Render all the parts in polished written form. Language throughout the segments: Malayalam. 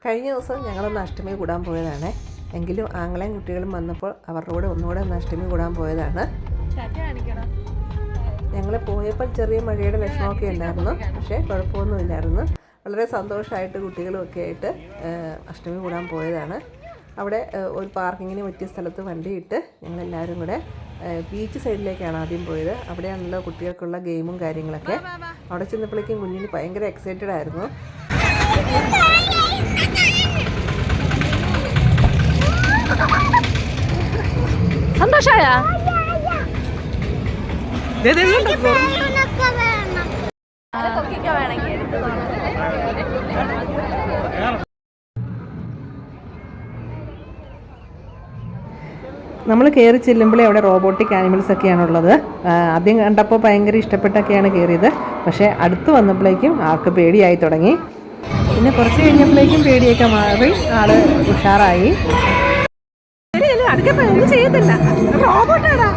കഴിഞ്ഞ ദിവസം ഞങ്ങളൊന്ന് അഷ്ടമി കൂടാൻ പോയതാണ്. എങ്കിലും ആങ്ങളെയും കുട്ടികളും വന്നപ്പോൾ അവരുടെ കൂടെ ഒന്നുകൂടെ ഒന്ന് അഷ്ടമി കൂടാൻ പോയതാണ്. ഞങ്ങൾ പോയപ്പോൾ ചെറിയ മഴയുടെ വിഷമമൊക്കെ ഉണ്ടായിരുന്നു, പക്ഷേ കുഴപ്പമൊന്നുമില്ലായിരുന്നു. വളരെ സന്തോഷമായിട്ട് കുട്ടികളുമൊക്കെ ആയിട്ട് അഷ്ടമി കൂടാൻ പോയതാണ്. അവിടെ ഒരു പാർക്കിങ്ങിന് പറ്റിയ സ്ഥലത്ത് വണ്ടിയിട്ട് ഞങ്ങളെല്ലാവരും കൂടെ ബീച്ച് സൈഡിലേക്കാണ് ആദ്യം പോയത്. അവിടെയാണല്ലോ കുട്ടികൾക്കുള്ള ഗെയിമും കാര്യങ്ങളൊക്കെ. അവിടെ ചെന്നപ്പോഴേക്കും കുഞ്ഞിന് ഭയങ്കര എക്സൈറ്റഡ് ആയിരുന്നു. സന്തോഷായ നമ്മൾ കയറി ചെല്ലുമ്പോഴേ അവിടെ റോബോട്ടിക് ആനിമൽസ് ഒക്കെയാണുള്ളത്. ആദ്യം കണ്ടപ്പോൾ ഭയങ്കര ഇഷ്ടപ്പെട്ടൊക്കെയാണ് കയറിയത്. പക്ഷേ അടുത്ത് വന്നപ്പോഴേക്കും ആൾക്ക് പേടിയായി തുടങ്ങി. പിന്നെ കുറച്ച് കഴിഞ്ഞപ്പോഴേക്കും പേടിയൊക്കെ മാറി ആള് ഉഷാറായി. ഒന്നും ചെയ്യത്തില്ല, റോബോട്ടാടാ.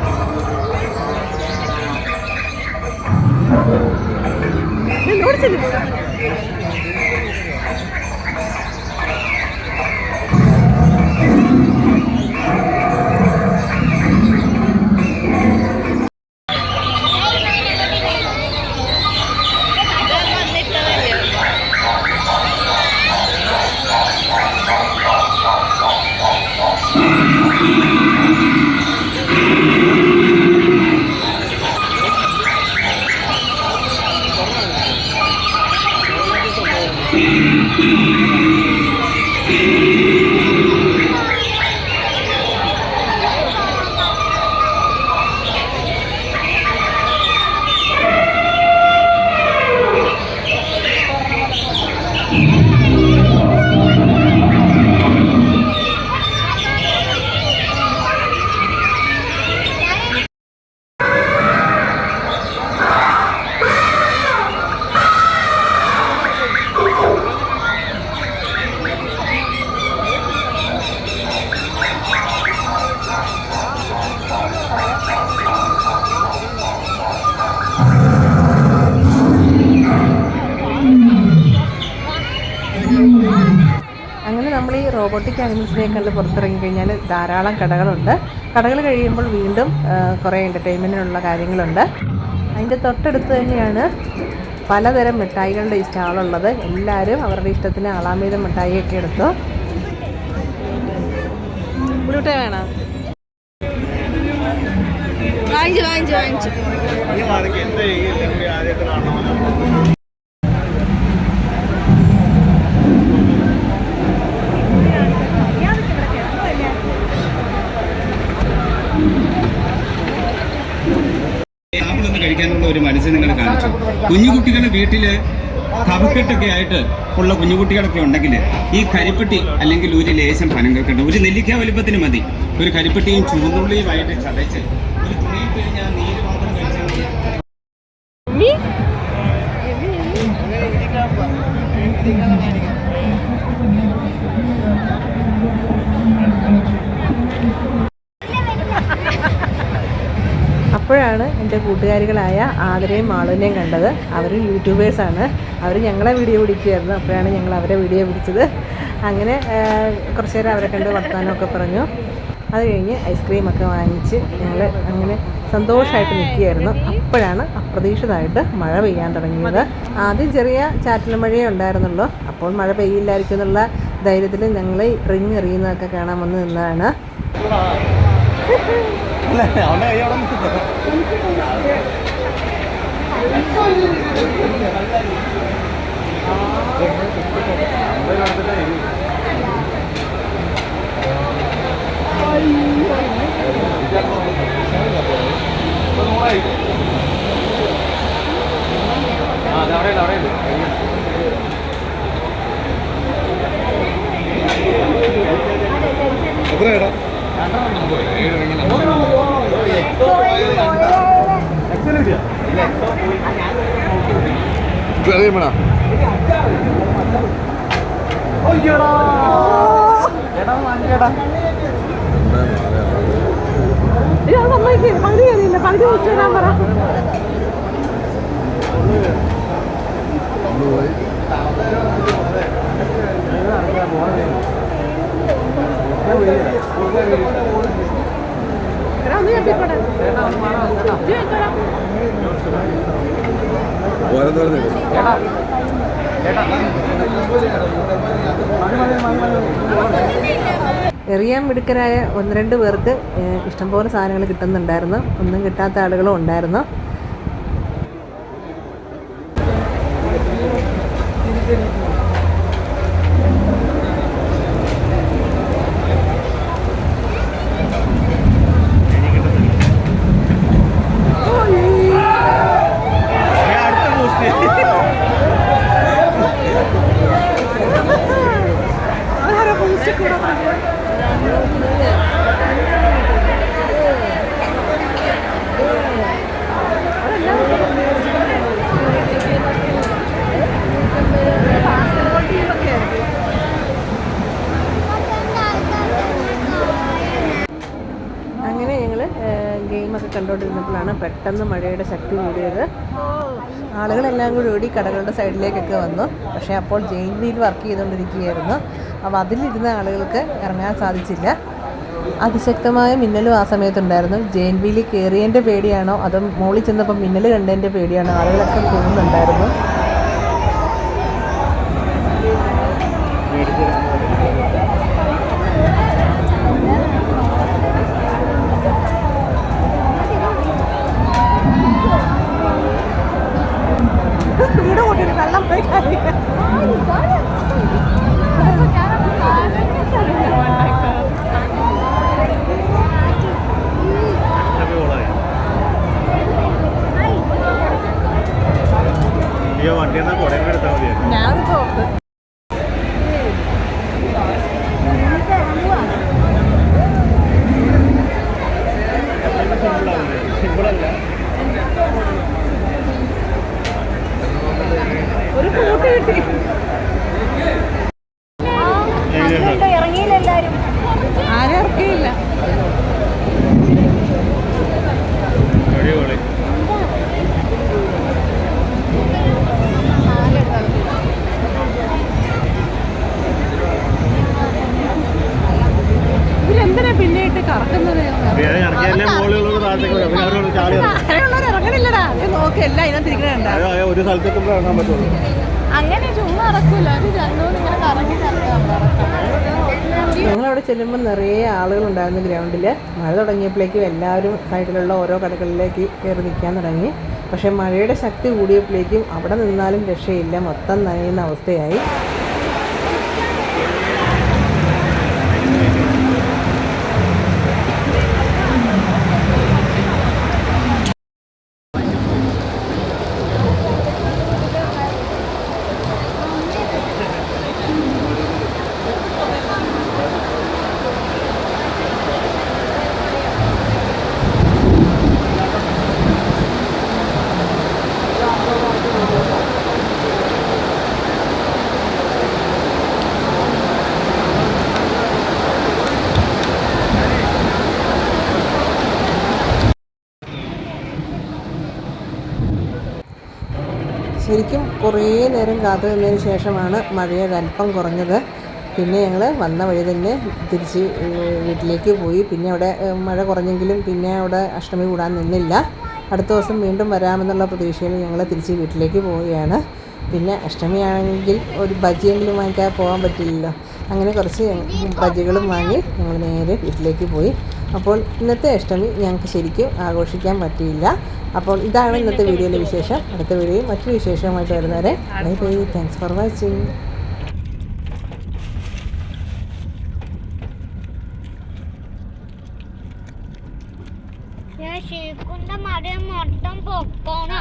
അങ്ങനെ നമ്മൾ ഈ റോബോട്ടിക് ആനിമൽസിനെ കണ്ട് പുറത്തിറങ്ങി കഴിഞ്ഞാൽ ധാരാളം കടകളുണ്ട്. കടകൾ കഴിയുമ്പോൾ വീണ്ടും കുറേ എൻ്റർടൈൻമെൻറ്റിനുള്ള കാര്യങ്ങളുണ്ട്. അതിൻ്റെ തൊട്ടടുത്ത് തന്നെയാണ് പലതരം മിഠായികളുടെ ഈ സ്റ്റാളുള്ളത്. എല്ലാവരും അവരുടെ ഇഷ്ടത്തിന് ആളാമീതം മിഠായിയൊക്കെ എടുത്തു. ബ്ലൂട്ടേ വേണോ? വാങ്ങിച്ചു കഴിക്കാനുള്ള ഒരു മനസ്സ് നിങ്ങൾ കാണിച്ചു. കുഞ്ഞുകുട്ടികളുടെ വീട്ടില് കഫക്കെട്ടൊക്കെ ആയിട്ട് ഉള്ള കുഞ്ഞുകുട്ടികളൊക്കെ ഉണ്ടെങ്കിൽ ഈ കരിപ്പെട്ടി അല്ലെങ്കിൽ ഒരു ലേശം പനം കൽക്കണ്ട, ഒരു നെല്ലിക്ക വലുപ്പത്തിന് മതി. ഒരു കരിപ്പെട്ടിയും ചുവന്നുള്ളിയുമായിട്ട് ചതച്ച് ഒരു തുണിയിൽ പിഴിഞ്ഞാൽ നീര് മാത്രം കഴിച്ചാൽ അപ്പോഴാണ് എൻ്റെ കൂട്ടുകാരികളായ ആതിരയും മാളുവിനെയും കണ്ടത്. അവർ യൂട്യൂബേഴ്സാണ്. അവർ ഞങ്ങളെ വീഡിയോ പിടിക്കുമായിരുന്നു. അപ്പോഴാണ് ഞങ്ങൾ അവരെ വീഡിയോ പിടിച്ചത്. അങ്ങനെ കുറച്ച് നേരം അവരെ കണ്ട് വർത്താനമൊക്കെ പറഞ്ഞു. അത് കഴിഞ്ഞ് ഐസ്ക്രീമൊക്കെ വാങ്ങിച്ച് ഞങ്ങൾ അങ്ങനെ സന്തോഷമായിട്ട് നിൽക്കുകയായിരുന്നു. അപ്പോഴാണ് അപ്രതീക്ഷിതമായിട്ട് മഴ പെയ്യാൻ തുടങ്ങിയത്. ആദ്യം ചെറിയ ചാറ്റൽ മഴയേ ഉണ്ടായിരുന്നുള്ളൂ. അപ്പോൾ മഴ പെയ്യില്ലായിരിക്കും എന്നുള്ള ധൈര്യത്തിൽ ഞങ്ങൾ റിങ് എറിയുന്നതൊക്കെ കാണാൻ വന്ന് നിന്നതാണ്. എറിയാൻ മിടുക്കരായ 1-2 പേർക്ക് ഇഷ്ടംപോലെ സാധനങ്ങൾ കിട്ടുന്നുണ്ടായിരുന്നു. ഒന്നും കിട്ടാത്ത ആളുകളും ഉണ്ടായിരുന്നു. അങ്ങനെ ഞങ്ങൾ ഗെയിമൊക്കെ കണ്ടുകൊണ്ടിരുന്നപ്പോഴാണ് പെട്ടെന്ന് മഴയുടെ ശക്തി കൂടിയത്. ആളുകളെല്ലാം കൂടി ഓടി കടകളുടെ സൈഡിലേക്കൊക്കെ വന്നു. പക്ഷേ അപ്പോൾ ജെയിൻ വീൽ വർക്ക് ചെയ്തുകൊണ്ടിരിക്കുകയായിരുന്നു. അപ്പോൾ അതിലിരുന്ന ആളുകൾക്ക് ഇറങ്ങാൻ സാധിച്ചില്ല. അതിശക്തമായ മിന്നലും ആ സമയത്തുണ്ടായിരുന്നു. ജെയിൻ വീലിൽ കയറിയതിൻ്റെ പേടിയാണോ അതോ മോളിൽ ചെന്നപ്പോൾ മിന്നൽ കണ്ടതിൻ്റെ പേടിയാണോ ആളുകളൊക്കെ പോകുന്നുണ്ടായിരുന്നു. വെള്ളം പോയി ഞാനിപ്പോ ഒരു കൂട്ട് കിട്ടി. ഇറങ്ങിയില്ലെല്ലാരും ആരും ഇറക്കിയില്ല. ഇവരെന്തിനാ പിന്നെയിട്ട് കറക്കുന്നത്? ഇറങ്ങണില്ലടാ. നോക്ക് എല്ലാം ഇതിനകത്ത് ഇരിക്കണ ഒരു സ്ഥലത്തേക്ക് ഇറങ്ങാൻ പറ്റുള്ളൂ. അങ്ങനെ ചുമ്മാ ഇറക്കൂല. അത് രണ്ടുമൂന്ന് ഇങ്ങനെ കറങ്ങി ഞങ്ങളവിടെ ചെല്ലുമ്പോൾ നിറയെ ആളുകളുണ്ടായിരുന്നു ഗ്രൗണ്ടിൽ. മഴ തുടങ്ങിയപ്പോഴേക്കും എല്ലാവരും സൈഡിലുള്ള ഓരോ കടകളിലേക്ക് കയറി നിൽക്കാൻ തുടങ്ങി. പക്ഷേ മഴയുടെ ശക്തി കൂടിയപ്പോഴേക്കും അവിടെ നിന്നാലും രക്ഷയില്ല, മൊത്തം നനയുന്ന അവസ്ഥയായി. ശരിക്കും കുറേ നേരം കാത്തു നിന്നതിന് ശേഷമാണ് മഴയൊരല്പം കുറഞ്ഞത്. പിന്നെ ഞങ്ങൾ വന്ന വഴി തന്നെ തിരിച്ച് വീട്ടിലേക്ക് പോയി. പിന്നെ അവിടെ മഴ കുറഞ്ഞെങ്കിലും പിന്നെ അവിടെ അഷ്ടമി കൂടാൻ നിന്നില്ല. അടുത്ത ദിവസം വീണ്ടും വരാമെന്നുള്ള പ്രതീക്ഷയിൽ ഞങ്ങൾ തിരിച്ച് വീട്ടിലേക്ക് പോവുകയാണ്. പിന്നെ അഷ്ടമിയാണെങ്കിൽ ഒരു ബജിയെങ്കിലും വാങ്ങിക്കാൻ പോകാൻ പറ്റില്ലല്ലോ. അങ്ങനെ കുറച്ച് ബജികളും വാങ്ങി ഞങ്ങൾ നേരെ വീട്ടിലേക്ക് പോയി. അപ്പോൾ ഇന്നത്തെ അഷ്ടമി ഞങ്ങൾക്ക് ശരിക്കും ആഘോഷിക്കാൻ പറ്റിയില്ല. അപ്പോൾ ഇതാണ് ഇന്നത്തെ വീഡിയോയിലെ വിശേഷം. അടുത്ത വീഡിയോയിൽ മറ്റൊരു വിശേഷവുമായിട്ട് വരുന്നവരെ bye bye. Thanks for watching. ഞാൻ ശരിക്കും മഴ മൊത്തം പൊക്കോണം.